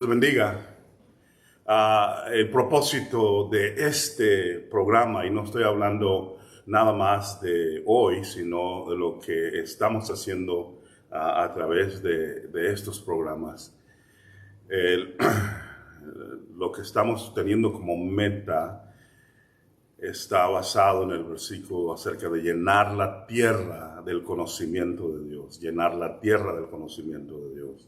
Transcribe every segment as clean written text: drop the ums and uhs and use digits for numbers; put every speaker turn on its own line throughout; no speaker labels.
Bendiga. El propósito de este programa, y no estoy hablando nada más de hoy, sino de lo que estamos haciendo a través de estos programas. Lo que estamos teniendo como meta está basado en el versículo acerca de llenar la tierra del conocimiento de Dios, llenar la tierra del conocimiento de Dios.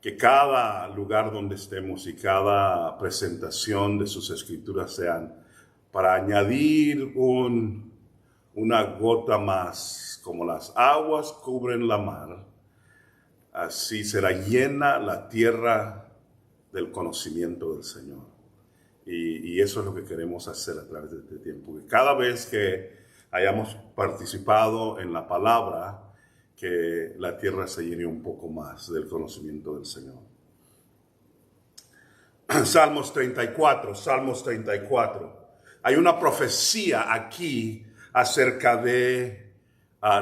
Que cada lugar donde estemos y cada presentación de sus escrituras sean para añadir una gota más, como las aguas cubren la mar, así será llena la tierra del conocimiento del Señor. Y eso es lo que queremos hacer a través de este tiempo. Que cada vez que hayamos participado en la palabra, que la tierra se llene un poco más del conocimiento del Señor. Salmos 34. Hay una profecía aquí acerca de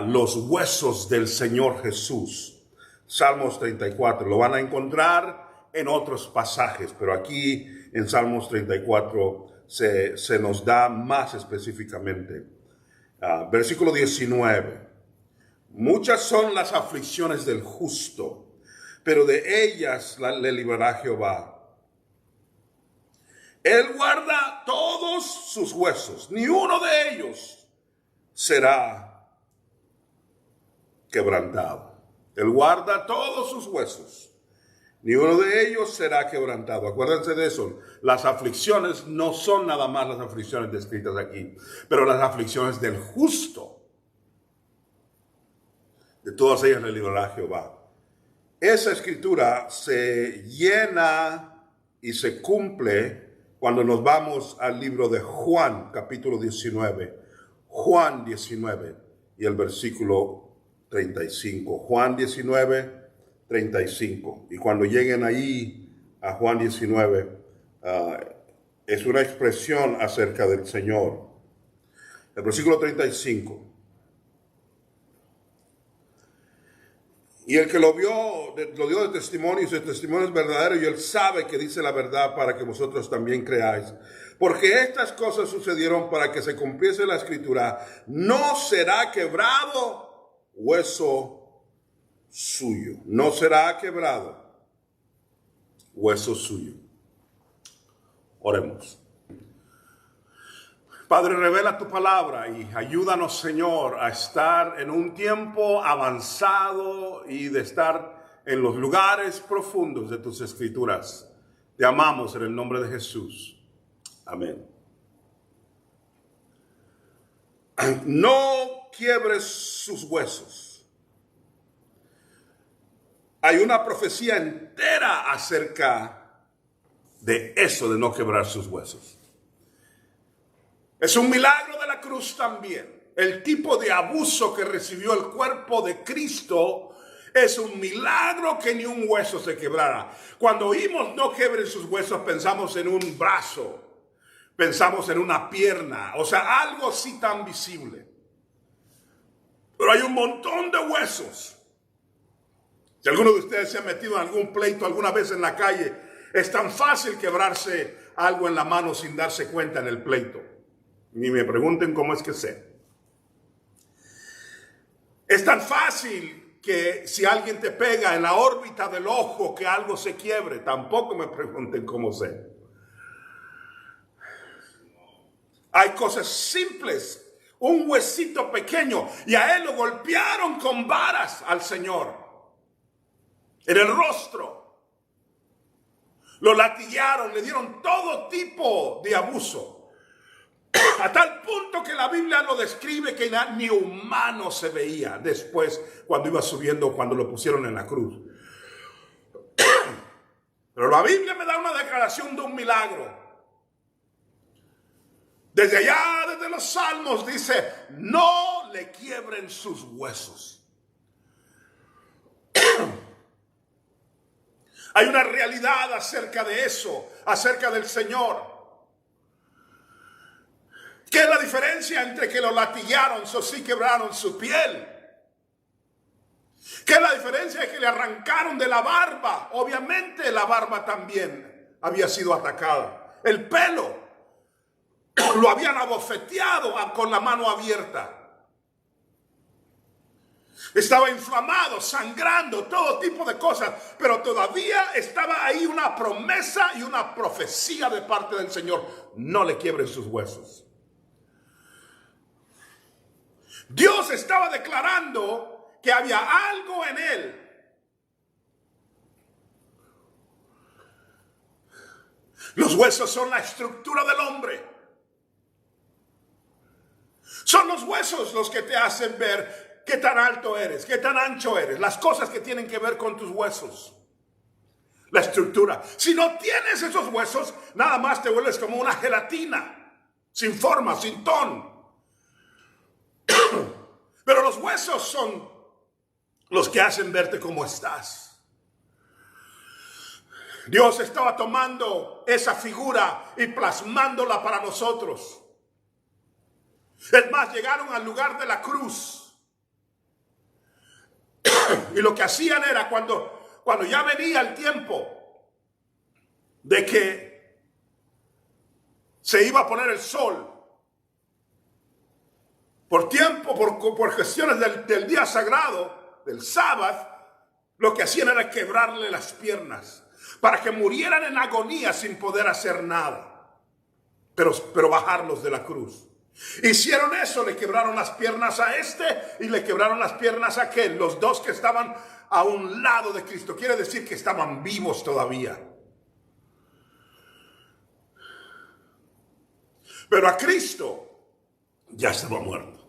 los huesos del Señor Jesús. Salmos 34, lo van a encontrar en otros pasajes, pero aquí en Salmos 34 se nos da más específicamente. Versículo 19. Muchas son las aflicciones del justo, pero de ellas le librará Jehová. Él guarda todos sus huesos, ni uno de ellos será quebrantado. Él guarda todos sus huesos, ni uno de ellos será quebrantado. Acuérdense de eso. Las aflicciones no son nada más las aflicciones descritas aquí, pero las aflicciones del justo. De todas ellas le librará Jehová. Esa escritura se llena y se cumple cuando nos vamos al libro de Juan, capítulo 19. Juan 19 y el versículo 35. Juan 19, 35. Y cuando lleguen ahí a Juan 19, es una expresión acerca del Señor. El versículo 35. Y el que lo dio de testimonio, y su testimonio es verdadero, y él sabe que dice la verdad para que vosotros también creáis. Porque estas cosas sucedieron para que se cumpliese la escritura. No será quebrado hueso suyo. No será quebrado hueso suyo. Oremos. Padre, revela tu palabra y ayúdanos, Señor, a estar en un tiempo avanzado y de estar en los lugares profundos de tus escrituras. Te amamos en el nombre de Jesús. Amén. No quiebres sus huesos. Hay una profecía entera acerca de eso, de no quebrar sus huesos. Es un milagro de la cruz también. El tipo de abuso que recibió el cuerpo de Cristo es un milagro que ni un hueso se quebrara. Cuando oímos no quebren sus huesos, pensamos en un brazo, pensamos en una pierna, o sea, algo así tan visible. Pero hay un montón de huesos. Si alguno de ustedes se ha metido en algún pleito alguna vez en la calle, es tan fácil quebrarse algo en la mano sin darse cuenta en el pleito. Ni me pregunten cómo es que sé. Es tan fácil que si alguien te pega en la órbita del ojo que algo se quiebre. Tampoco me pregunten cómo sé. Hay cosas simples. Un huesito pequeño. Y a él lo golpearon con varas al Señor. En el rostro. Lo latigaron. Le dieron todo tipo de abuso. A tal punto que la Biblia lo describe que ni humano se veía después cuando iba subiendo, cuando lo pusieron en la cruz. Pero la Biblia me da una declaración de un milagro. Desde allá, desde los Salmos, dice, no le quiebren sus huesos. Hay una realidad acerca de eso, acerca del Señor. ¿Qué es la diferencia entre que lo latigaron, eso sí quebraron su piel? Que la diferencia es que le arrancaron de la barba. Obviamente la barba también había sido atacada. El pelo lo habían abofeteado con la mano abierta. Estaba inflamado, sangrando, todo tipo de cosas. Pero todavía estaba ahí una promesa y una profecía de parte del Señor. No le quiebren sus huesos. Dios estaba declarando que había algo en él. Los huesos son la estructura del hombre. Son los huesos los que te hacen ver qué tan alto eres, qué tan ancho eres. Las cosas que tienen que ver con tus huesos. La estructura. Si no tienes esos huesos, nada más te vuelves como una gelatina. Sin forma, sin ton. Pero los huesos son los que hacen verte como estás. Dios estaba tomando esa figura y plasmándola para nosotros. Es más, llegaron al lugar de la cruz. Y lo que hacían era cuando ya venía el tiempo de que se iba a poner el sol, por cuestiones del día sagrado, del sábado, lo que hacían era quebrarle las piernas para que murieran en agonía sin poder hacer nada, pero bajarlos de la cruz. Hicieron eso, le quebraron las piernas a este y le quebraron las piernas a aquel, los dos que estaban a un lado de Cristo. Quiere decir que estaban vivos todavía. Pero a Cristo ya estaba muerto.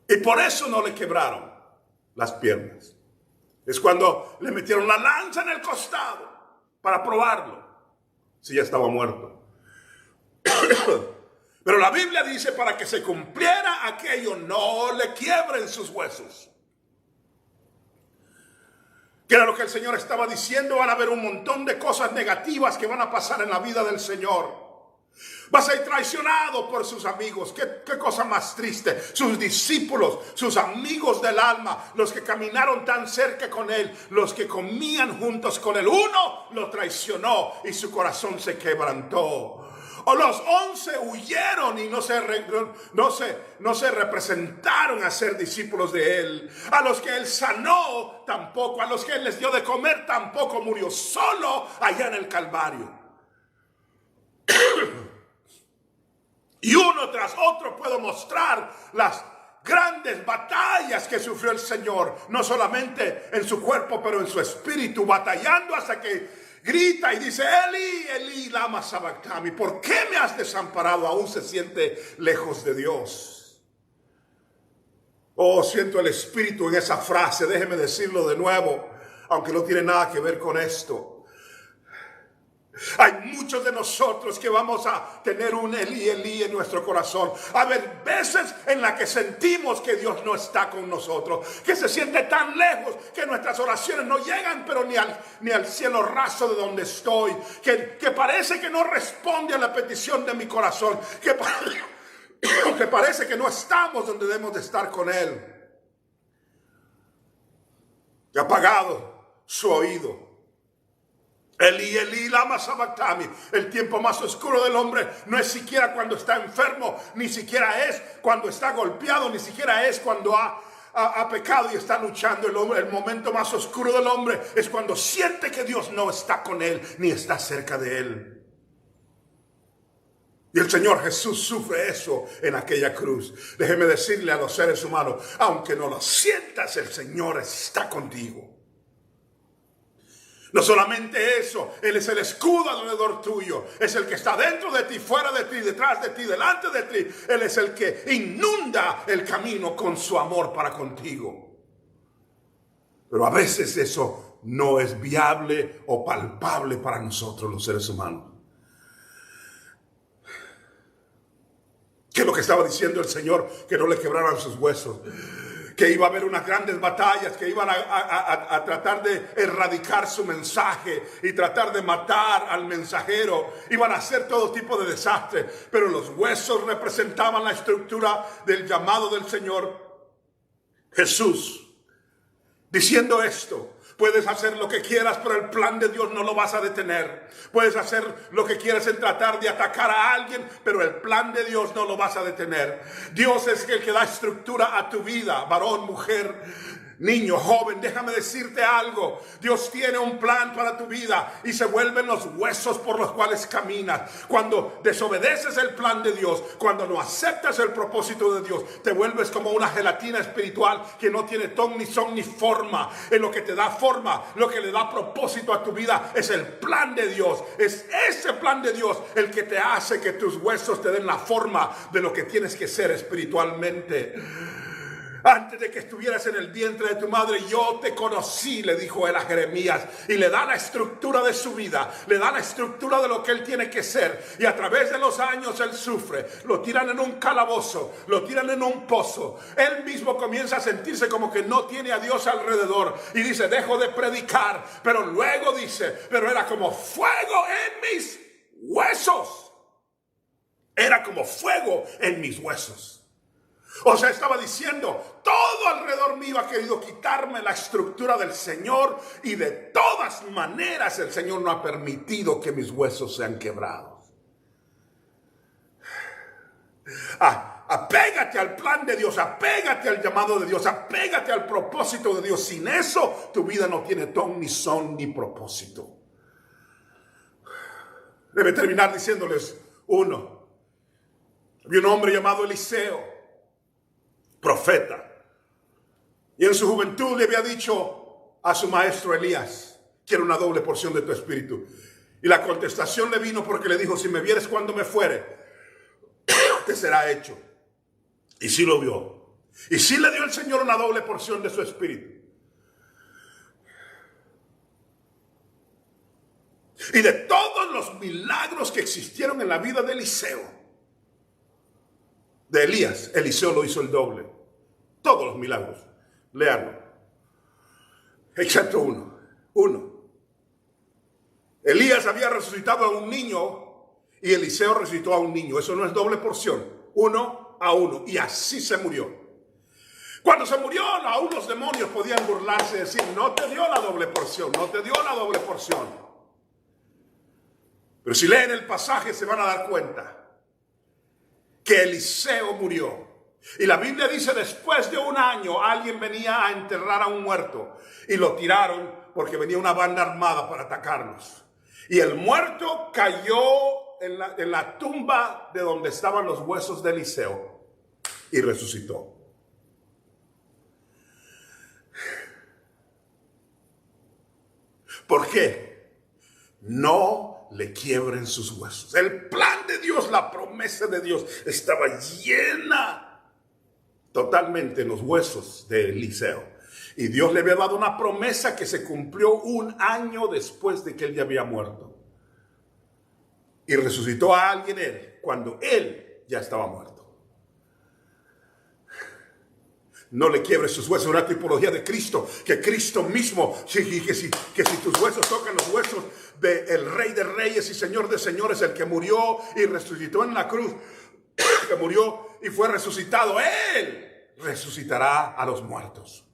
Y por eso no le quebraron las piernas. Es cuando le metieron la lanza en el costado para probarlo, si ya estaba muerto. Pero la Biblia dice, para que se cumpliera aquello, no le quiebren sus huesos. Que era lo que el Señor estaba diciendo. Van a haber un montón de cosas negativas que van a pasar en la vida del Señor. Va a ser traicionado por sus amigos. ¿Qué cosa más triste? Sus discípulos, sus amigos del alma, los que caminaron tan cerca con él, los que comían juntos con él. Uno lo traicionó y su corazón se quebrantó. O los 11 huyeron y no se representaron a ser discípulos de él. A los que él sanó tampoco. A los que él les dio de comer tampoco. Murió solo allá en el Calvario. Y uno tras otro puedo mostrar las grandes batallas que sufrió el Señor. No solamente en su cuerpo, pero en su espíritu. Batallando hasta que grita y dice, Eli, Eli, lama sabactami. ¿Por qué me has desamparado? Aún se siente lejos de Dios. Oh, siento el espíritu en esa frase. Déjeme decirlo de nuevo, aunque no tiene nada que ver con esto. Hay muchos de nosotros que vamos a tener un Eli, Eli en nuestro corazón. A haber veces en las que sentimos que Dios no está con nosotros, que se siente tan lejos que nuestras oraciones no llegan, pero ni al cielo raso de donde estoy, que parece que no responde a la petición de mi corazón, que parece que no estamos donde debemos de estar con Él. Que ha apagado su oído. Eli, Eli, lama sabactami. El tiempo más oscuro del hombre no es siquiera cuando está enfermo, ni siquiera es cuando está golpeado, ni siquiera es cuando ha pecado y está luchando. El momento más oscuro del hombre es cuando siente que Dios no está con él, ni está cerca de él. Y el Señor Jesús sufre eso en aquella cruz. Déjeme decirle a los seres humanos, aunque no lo sientas, el Señor está contigo. No solamente eso, Él es el escudo alrededor tuyo. Es el que está dentro de ti, fuera de ti, detrás de ti, delante de ti. Él es el que inunda el camino con su amor para contigo. Pero a veces eso no es viable o palpable para nosotros los seres humanos. ¿Qué es lo que estaba diciendo el Señor? Que no le quebraran sus huesos. Que iba a haber unas grandes batallas, que iban a tratar de erradicar su mensaje y tratar de matar al mensajero. Iban a hacer todo tipo de desastre, pero los huesos representaban la estructura del llamado del Señor Jesús. diciendo esto: puedes hacer lo que quieras, pero el plan de Dios no lo vas a detener. Puedes hacer lo que quieras en tratar de atacar a alguien, pero el plan de Dios no lo vas a detener. Dios es el que da estructura a tu vida, varón, mujer, niño, joven. Déjame decirte algo: Dios tiene un plan para tu vida y se vuelven los huesos por los cuales caminas. Cuando desobedeces el plan de Dios, cuando no aceptas el propósito de Dios, te vuelves como una gelatina espiritual que no tiene ton, ni son, ni forma. En lo que te da forma, lo que le da propósito a tu vida, es el plan de Dios. Es ese plan de Dios el que te hace que tus huesos te den la forma de lo que tienes que ser espiritualmente. Antes de que estuvieras en el vientre de tu madre, yo te conocí, le dijo él a Jeremías, y le da la estructura de su vida, le da la estructura de lo que él tiene que ser. Y a través de los años él sufre, lo tiran en un calabozo, lo tiran en un pozo. Él mismo comienza a sentirse como que no tiene a Dios alrededor y dice: dejo de predicar. Pero luego dice: pero era como fuego en mis huesos. Era como fuego en mis huesos. O sea, estaba diciendo: todo alrededor mío ha querido quitarme la estructura del Señor, y de todas maneras el Señor no ha permitido que mis huesos sean quebrados. Apégate al plan de Dios, apégate al llamado de Dios, apégate al propósito de Dios. Sin eso, tu vida no tiene ton, ni son, ni propósito. Debe terminar diciéndoles uno. Había un hombre llamado Eliseo, profeta, y en su juventud le había dicho a su maestro Elías: quiero una doble porción de tu espíritu. Y la contestación le vino porque le dijo: si me vieres cuando me fuere, te será hecho. Y sí lo vio, y sí le dio el Señor una doble porción de su espíritu. Y de todos los milagros que existieron en la vida de Elías, Eliseo lo hizo el doble. Todos los milagros, léanlo, excepto uno. Elías había resucitado a un niño y Eliseo resucitó a un niño. Eso no es doble porción, 1 a 1, y así se murió. Cuando se murió, aún los demonios podían burlarse y decir: no te dio la doble porción, no te dio la doble porción. Pero si leen el pasaje se van a dar cuenta que Eliseo murió. Y la Biblia dice: después de un año alguien venía a enterrar a un muerto y lo tiraron porque venía una banda armada para atacarnos. Y el muerto cayó en la tumba de donde estaban los huesos de Eliseo y resucitó. ¿Por qué? No le quiebren sus huesos. El plan de Dios, la promesa de Dios estaba llena totalmente en los huesos de Eliseo. Y Dios le había dado una promesa que se cumplió un año después de que él ya había muerto. Y resucitó a alguien cuando él ya estaba muerto. No le quiebres sus huesos, una tipología de Cristo, que Cristo mismo, que si tus huesos tocan los huesos del Rey de Reyes y Señor de Señores, el que murió y resucitó en la cruz, que murió y fue resucitado, él resucitará a los muertos.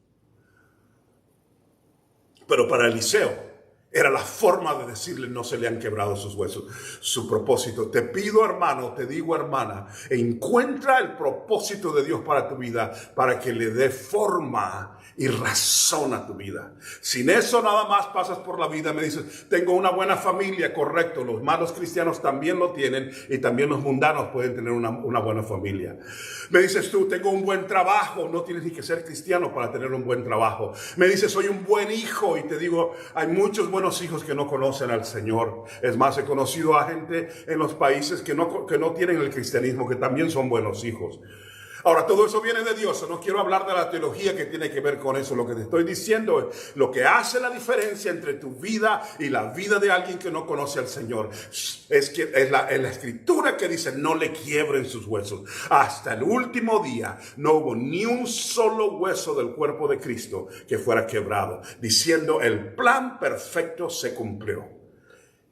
Pero para Eliseo era la forma de decirle: no se le han quebrado sus huesos. Su propósito. Te pido, hermano, te digo, hermana, encuentra el propósito de Dios para tu vida, para que le dé forma y razón a tu vida. Sin eso nada más pasas por la vida. Me dices: tengo una buena familia. Correcto, los malos cristianos también lo tienen, y también los mundanos pueden tener una buena familia. Me dices tú: tengo un buen trabajo. No tienes ni que ser cristiano para tener un buen trabajo. Me dices: soy un buen hijo, y te digo: hay muchos buenos hijos que no conocen al Señor. Es más, he conocido a gente en los países que no tienen el cristianismo, que también son buenos hijos. Ahora, todo eso viene de Dios. No quiero hablar de la teología que tiene que ver con eso. Lo que te estoy diciendo es lo que hace la diferencia entre tu vida y la vida de alguien que no conoce al Señor. Es la Escritura que dice: no le quiebren sus huesos. Hasta el último día no hubo ni un solo hueso del cuerpo de Cristo que fuera quebrado, diciendo: el plan perfecto se cumplió.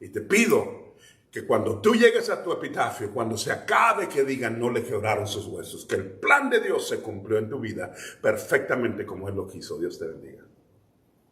Y te pido que cuando tú llegues a tu epitafio, cuando se acabe, que digan: no le quebraron sus huesos, que el plan de Dios se cumplió en tu vida perfectamente como Él lo quiso. Dios te bendiga.